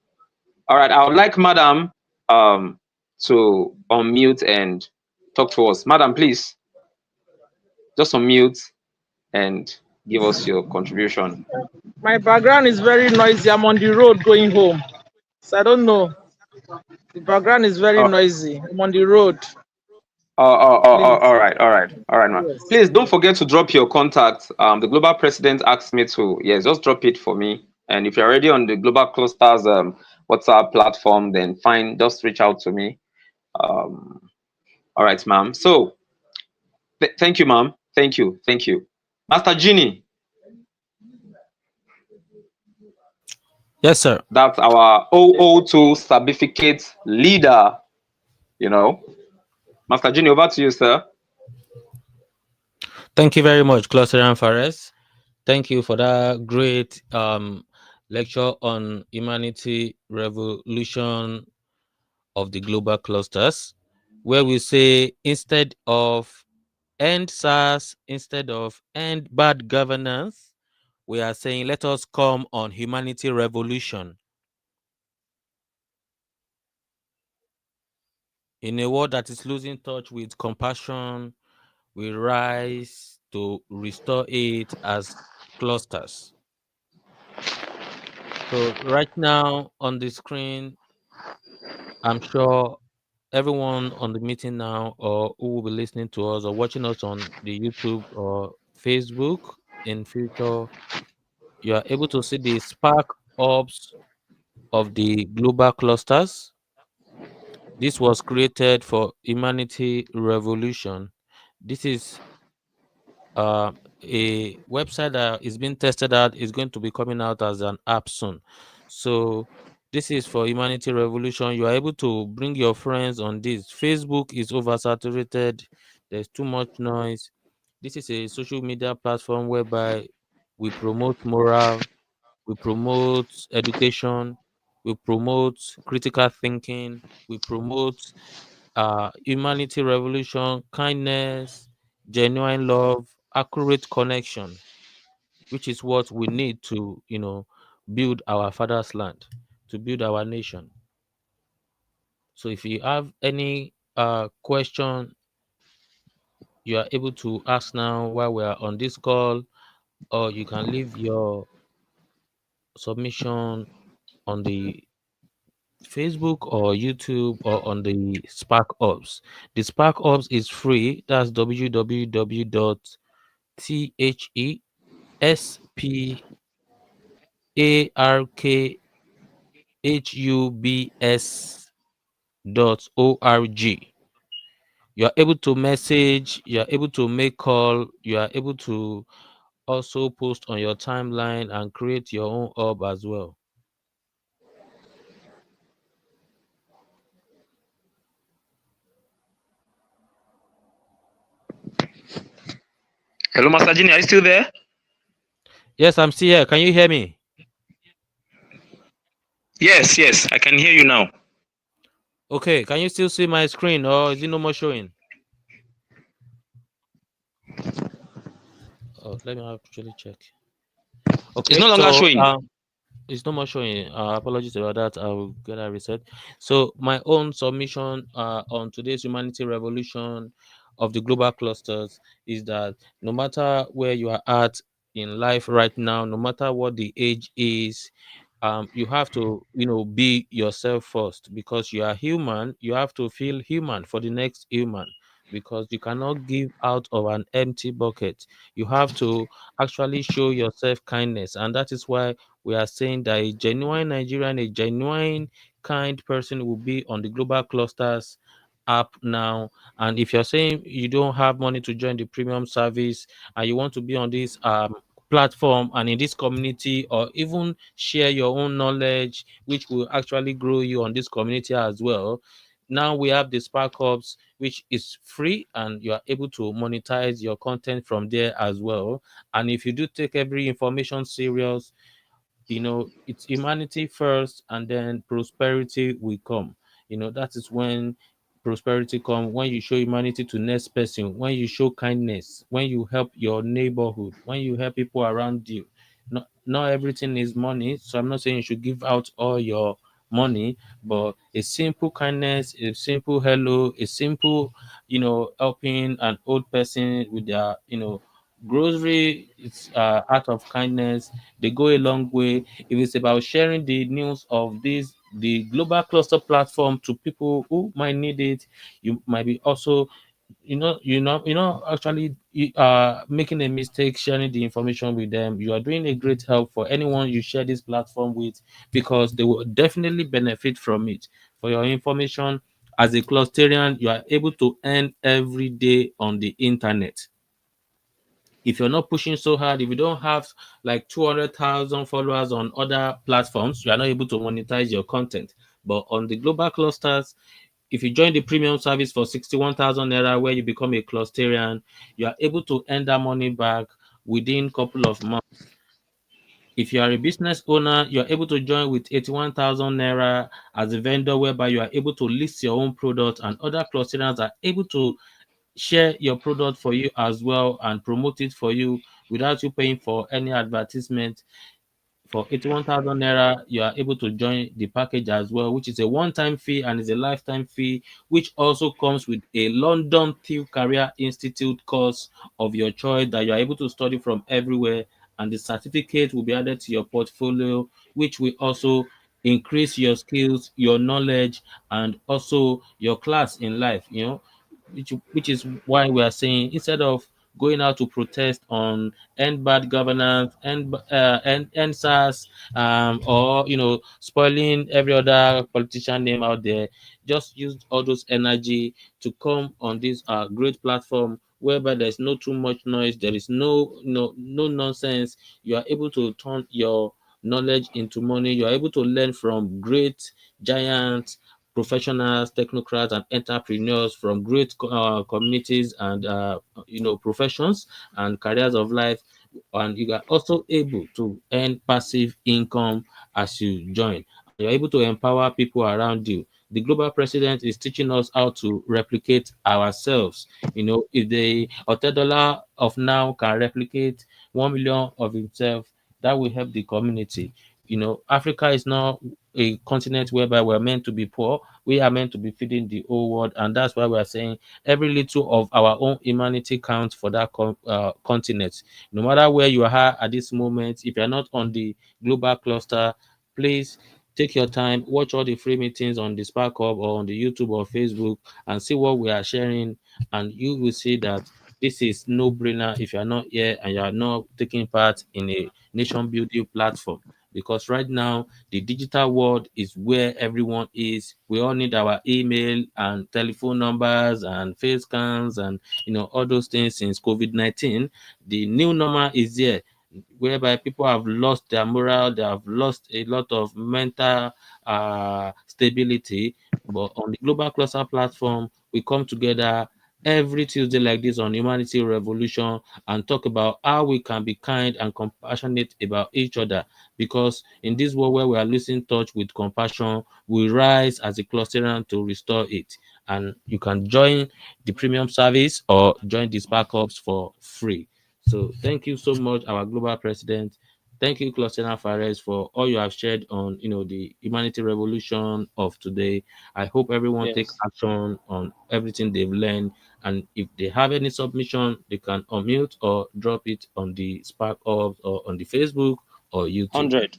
All right, I would like Madam to unmute and talk to us. Madam, please just unmute and give us your contribution. My background is very noisy. I'm on the road going home. So I don't know. The background is very Oh, noisy. I'm on the road. all Please. right, ma'am. Yes. Please don't forget to drop your contact. The global president asked me to, yes, just drop it for me. And if you're already on the Global Clusters WhatsApp platform, then fine, just reach out to me. Um, all right, ma'am. So thank you, ma'am. Thank you. Thank you. Master Genie, Yes, sir. that's our 002 certificate leader, you know. Master Genie, over to you, sir. Thank you very much, Cloterian Fares. Thank you for that great lecture on humanity revolution of the global clusters, where we say instead of end SARS, instead of end bad governance, we are saying let us come on humanity revolution. In a world that is losing touch with compassion, we rise to restore it as clusters. So right now on the screen, I'm sure everyone on the meeting now or who will be listening to us or watching us on the YouTube or Facebook in future, you are able to see the spark orbs of the global clusters. This was created for humanity revolution. This is uh, a website that is being tested out, is going to be coming out as an app soon. So this is for humanity revolution. You are able to bring your friends on this. Facebook is oversaturated. There's too much noise. This is a social media platform whereby we promote moral, we promote education, we promote critical thinking, we promote humanity revolution, kindness, genuine love, accurate connection, which is what we need to, build our father's land, to build our nation. So if you have any question, you are able to ask now while we are on this call, or you can leave your submission on the Facebook or YouTube or on the Spark Ops. The Spark Ops is free. That's www.thesparkhubs.org. You are able to message, you are able to make call, you are able to also post on your timeline and create your own hub as well. Hello, Master Genie, are you still there? Yes, I'm still here. Can you hear me? Yes, yes, I can hear you now. Okay, can you still see my screen or is it no more showing? Oh, let me actually check. It's Okay, no longer so showing. it's no more showing. Apologies about that. I will get that reset. So my own submission on today's humanity revolution of the global clusters is that no matter where you are at in life right now, no matter what the age is, you have to, be yourself first because you are human. You have to feel human for the next human because you cannot give out of an empty bucket. You have to actually show yourself kindness, and that is why we are saying that a genuine Nigerian, a genuine kind person will be on the global clusters app now. And if you're saying you don't have money to join the premium service and you want to be on this platform and in this community, or even share your own knowledge which will actually grow you on this community as well, now we have the Spark Hubs, which is free and you are able to monetize your content from there as well. And if you do take every information serious, it's humanity first and then prosperity will come. That is when prosperity come, when you show humanity to next person, when you show kindness, when you help your neighborhood, when you help people around you. Not everything is money, so I'm not saying you should give out all your money, but a simple kindness, a simple hello, a simple, helping an old person with their, grocery, it's act of kindness. They go a long way. If it's about sharing the news of the global cluster platform to people who might need it, you might be also actually making a mistake sharing the information with them. You are doing a great help for anyone you share this platform with, because they will definitely benefit from it. For your information, as a clusterian, you are able to earn every day on the internet. If you're not pushing so hard, if you don't have like 200,000 followers on other platforms, you are not able to monetize your content. But on the global clusters, if you join the premium service for 61,000 naira, where you become a clusterian, you are able to earn that money back within a couple of months. If you are a business owner, you are able to join with 81,000 naira as a vendor, whereby you are able to list your own product, and other clusterians are able to share your product for you as well and promote it for you without you paying for any advertisement. For 81,000 naira, you are able to join the package as well, which is a one-time fee and is a lifetime fee, which also comes with a London Thief Career Institute course of your choice that you are able to study from everywhere, and the certificate will be added to your portfolio, which will also increase your skills, your knowledge, and also your class in life. Which is why we are saying, instead of going out to protest on end bad governance, end SARS, or spoiling every other politician name out there. Just use all those energy to come on this great platform, whereby there's no too much noise, there is no nonsense. You are able to turn your knowledge into money. You are able to learn from great giants, professionals, technocrats, and entrepreneurs from great communities and professions and careers of life. And you are also able to earn passive income as you join. You're able to empower people around you. The global president is teaching us how to replicate ourselves. If the $10 of now can replicate 1 million of himself, that will help the community. Africa is not a continent whereby we're meant to be poor. We are meant to be feeding the whole world, and that's why we're saying every little of our own humanity counts for that continent. No matter where you are at this moment, if you're not on the global cluster, please take your time, watch all the free meetings on the Spark Hub or on the YouTube or Facebook, and see what we are sharing, and you will see that this is no brainer if you are not here and you are not taking part in a nation building platform. Because right now, the digital world is where everyone is. We all need our email and telephone numbers and face scans and all those things. Since COVID-19, the new normal is here, whereby people have lost their morale, they have lost a lot of mental stability. But on the global cluster platform, we come together every Tuesday like this on Humanity Revolution and talk about how we can be kind and compassionate about each other. Because in this world where we are losing touch with compassion, we rise as a cluster to restore it. And you can join the premium service or join the Spark Ups for free. So thank you so much, our global president. Thank you, Cluster Fares, for all you have shared on the humanity revolution of today. I hope everyone take Yes. action on everything they've learned. And if they have any submission, they can unmute or drop it on the Spark Hubs or on the Facebook or YouTube. 100,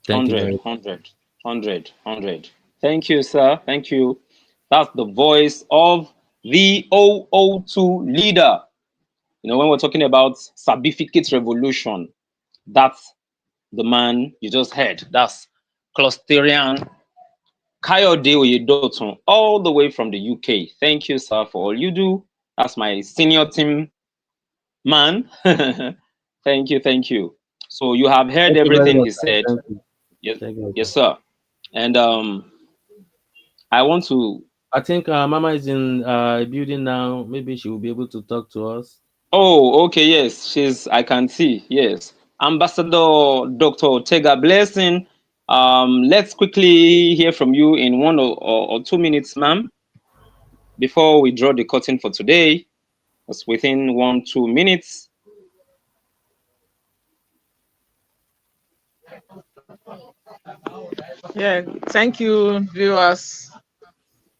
Thank you very 100. Thank you, sir. Thank you. That's the voice of the 002 leader. When we're talking about certificate revolution, that's the man you just heard. That's Clusterian Kayode Oyedotun, all the way from the UK. Thank you, sir, for all you do. That's my senior team man. Thank you. So you have heard Thank you very everything much, he sir. said. Thank you. Yes, Thank you. yes, sir. And I want to. I think Mama is in a building now. Maybe she will be able to talk to us. Oh, okay, yes, I can see, yes. Ambassador Dr. Tega Blessing, let's quickly hear from you in 1 or 2 minutes, ma'am, before we draw the curtain for today. It's within 1-2 minutes. Yeah, thank you, viewers.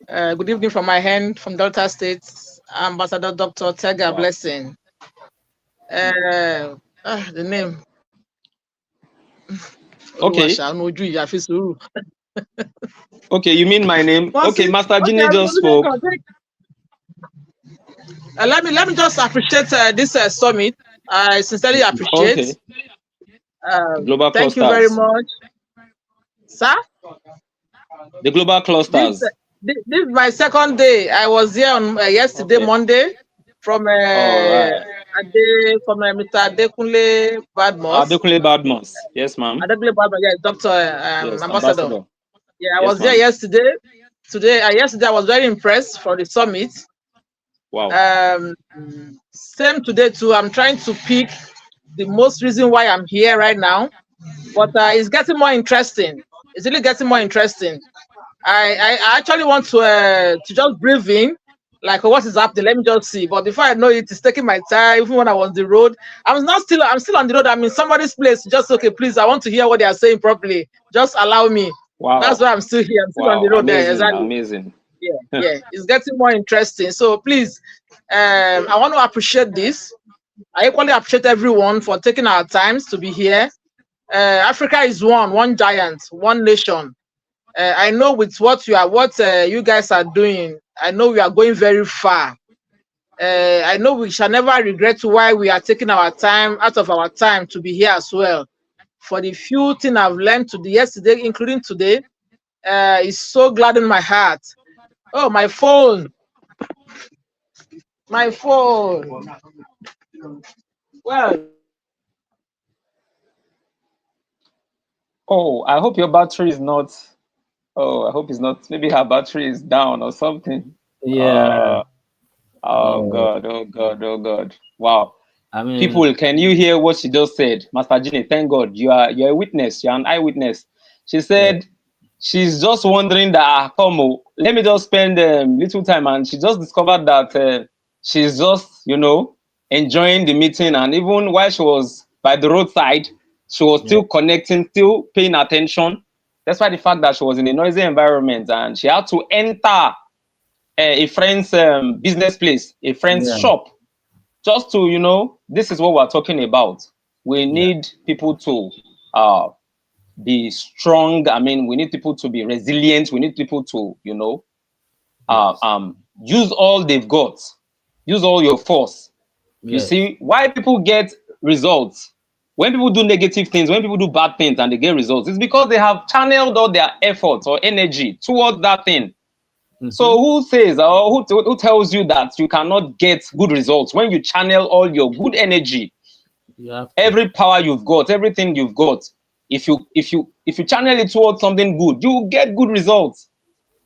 Good evening from my hand from Delta State, Ambassador Dr. Tega Wow. Blessing. The name. Okay. Okay, Okay, you mean my name? Okay, Master Ginny just spoke. Let me just appreciate this summit. I sincerely appreciate. Okay. Global Thank you very clusters. much, sir. The global This clusters. this is my second day. I was here on yesterday, Okay. Monday, from All right. Mr. Adekunle Badmos. Adekunle Badmus. Yes, ma'am. Adekunle Badmos, yeah, Doctor Yes, Ambassador. ambassador. Yeah, I Yes, was here ma'am. yesterday. Yesterday I was very impressed for the summit. Wow. Um, Same today too. I'm trying to pick the most reason why I'm here right now, but it's getting more interesting. It's really getting more interesting. I actually want to just breathe in, like, oh, what is happening? Let me just see. But before I know it, it's taking my time. Even when I was on the road, I'm still on the road. I'm in somebody's place. Just okay, please. I want to hear what they are saying properly. Just allow me. That's Wow. why I'm still here. I'm still on Wow. the road there. Amazing. Exactly. Amazing. Yeah, yeah. It's getting more interesting. So please, I want to appreciate this. I equally appreciate everyone for taking our times to be here. Africa is one giant, one nation. I know with what you guys are doing, I know we are going very far. I know we shall never regret why we are taking our time out of our time to be here as well. For the few things I've learned today, yesterday, including today, it's so glad in my heart. Oh, my phone. Well, Oh, I hope your battery is not. Oh, I hope it's not. Maybe her battery is down or something. Yeah. Uh, oh Oh, God, oh God, oh God. Wow. I mean, People, can you hear what she just said? Master Gine, thank God. You're a witness, you're an eyewitness. She yeah, said she's just wondering that come, let me just spend little time, and she just discovered that she's just, enjoying the meeting, and even while she was by the roadside, she was yeah, still connecting, still paying attention. Despite the fact that she was in a noisy environment and she had to enter a friend's business place, a friend's yeah, shop, just to, this is what we're talking about. We yeah, need people to uh, be strong. I mean, we need people to be resilient. We need people to, yes, use all they've got, use all your force. You yes, see, why people get results, when people do negative things, when people do bad things and they get results, it's because they have channeled all their efforts or energy towards that thing. mm-hmm. So who says or who tells you that you cannot get good results when you channel all your good energy, You have to. every power you've got, everything you've got? If you channel it towards something good, you will get good results.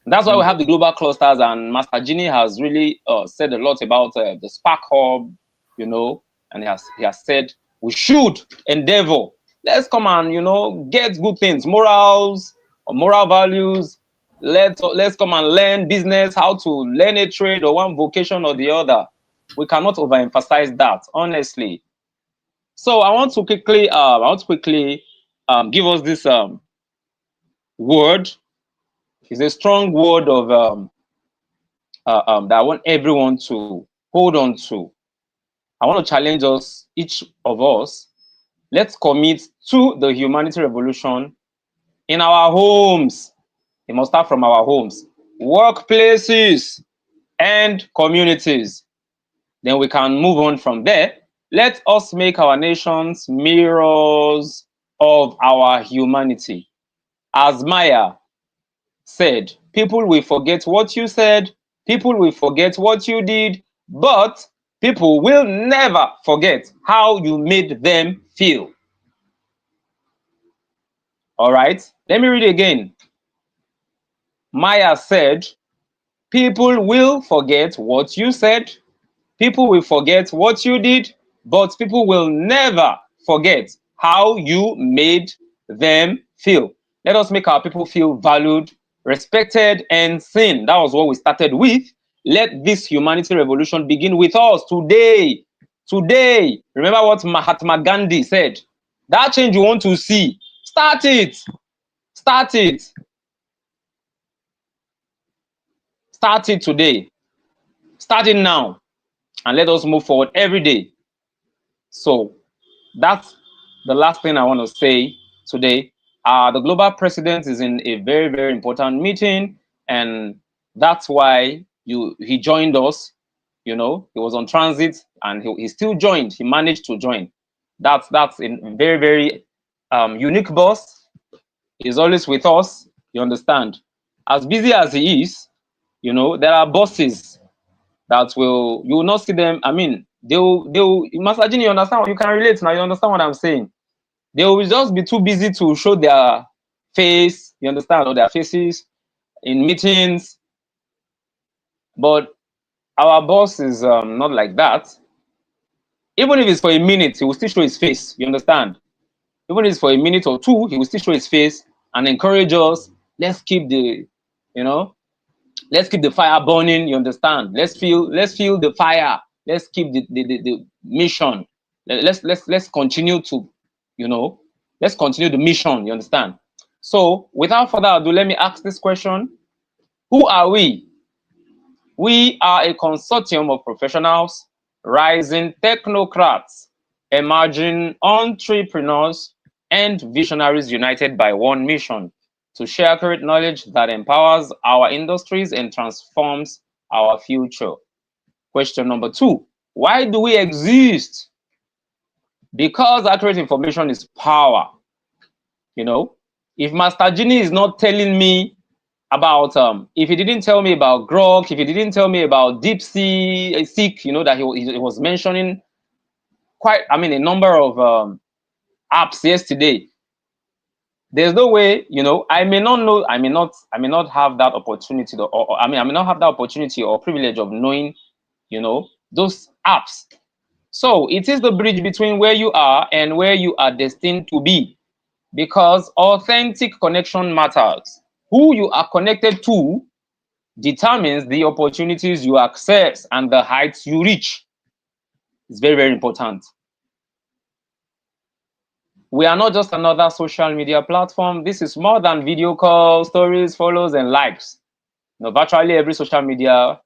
That's why we And have the global clusters, and Master Genie has really said a lot about the Spark Hub, and he has said we should endeavor. Let's come and get good things, morals or moral values. Let's come and learn business, how to learn a trade or one vocation or the other. We cannot overemphasize that, honestly. So I want to quickly give us this word. It's a strong word of that I want everyone to hold on to. I want to challenge us, each of us. Let's commit to the humanity revolution in our homes. It must start from our homes, workplaces, and communities. Then we can move on from there. Let us make our nations mirrors of our humanity. As Maya said, people will forget what you said, people will forget what you did, but people will never forget how you made them feel. All right, let me read again. Maya said, people will forget what you said, people will forget what you did, but people will never forget how you made them feel. Let us make our people feel valued, respected, and seen. That was what we started with. Let this humanity revolution begin with us today. Today, remember what Mahatma Gandhi said. That change you want to see, start it. Start it. Start it today. Start it now. And let us move forward every day. So that's the last thing I want to say today. The global president is in a very, very important meeting, and that's why he joined us. He was on transit and he still joined. He managed to join. That's a very, very unique boss. He's always with us. You understand? As busy as he is, there are bosses that you will not see them. I mean, they'll Master Genie, you understand? You can relate now. You understand what I'm saying? They will just be too busy to show their face, you understand, or their faces in meetings. But our boss is not like that. Even if it's for a minute, he will still show his face, you understand? Even if it's for a minute or two, he will still show his face and encourage us. Let's keep the, let's keep the fire burning, you understand? Let's feel the fire. Let's keep the mission. Let's continue to, let's continue the mission, you understand? So without further ado, let me ask this question. Who are we? We are a consortium of professionals, rising technocrats, emerging entrepreneurs, and visionaries united by one mission: to share accurate knowledge that empowers our industries and transforms our future. Question number 2. Why do we exist? Because accurate information is power. If Master Genie is not telling me about if he didn't tell me about Grok, if he didn't tell me about deep sea seek, that he was mentioning a number of apps yesterday, there's no way, I may not know, I may not have that opportunity, or I may not have that opportunity or privilege of knowing, those apps. So it is the bridge between where you are and where you are destined to be, because authentic connection matters. Who you are connected to determines the opportunities you access and the heights you reach. It's very, very important. We are not just another social media platform. This is more than video calls, stories, follows, and likes. Virtually every social media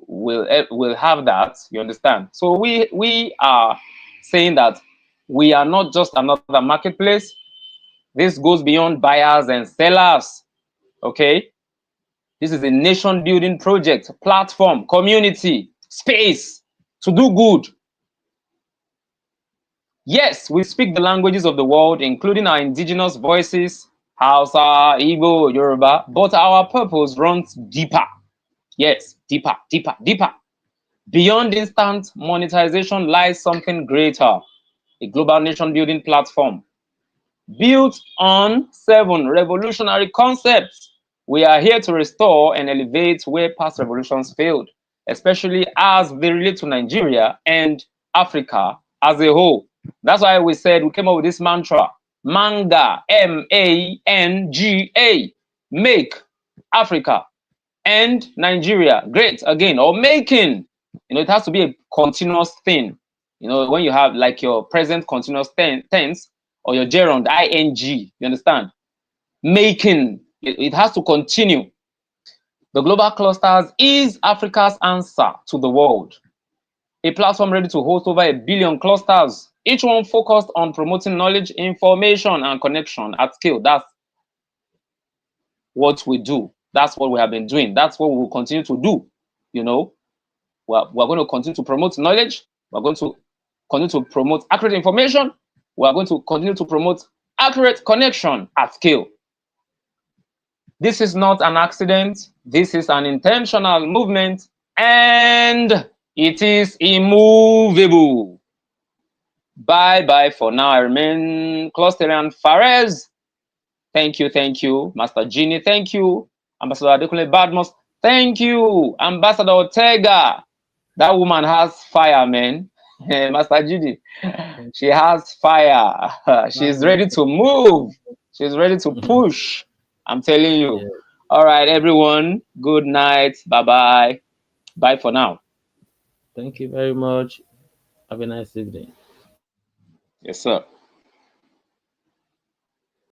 will have that. You understand? So we are saying that we are not just another marketplace. This goes beyond buyers and sellers. Okay? This is a nation building project, platform, community, space to do good. Yes, we speak the languages of the world, including our indigenous voices, Hausa, Igbo, Yoruba, but our purpose runs deeper. Yes, deeper, deeper, deeper. Beyond instant monetization lies something greater, a global nation building platform built on 7 revolutionary concepts. We are here to restore and elevate where past revolutions failed, especially as they relate to Nigeria and Africa as a whole. That's why we said we came up with this mantra, MANGA, MANGA, make Africa and Nigeria great again, or making. It has to be a continuous thing. When you have like your present continuous tense, or your gerund, ing, you understand? Making, it has to continue. The Global Clusters is Africa's answer to the world. A platform ready to host over 1 billion clusters, each one focused on promoting knowledge, information, and connection at scale. That's what we do. That's what we have been doing. That's what we will continue to do. We're going to continue to promote knowledge. We're going to continue to promote accurate information. We are going to continue to promote accurate connection at scale. This is not an accident. This is an intentional movement, and it is immovable. Bye for now. I remain Clusterian Fares. Thank you, Master Genie. Thank you, Ambassador Adekunle Badmus. Thank you, Ambassador Ortega. That woman has fire, man. Master Genie, she has fire. She's ready to move. She's ready to push. I'm telling you. Yeah. All right, everyone. Good night. Bye-bye. Bye for now. Thank you very much. Have a nice evening. Yes, sir.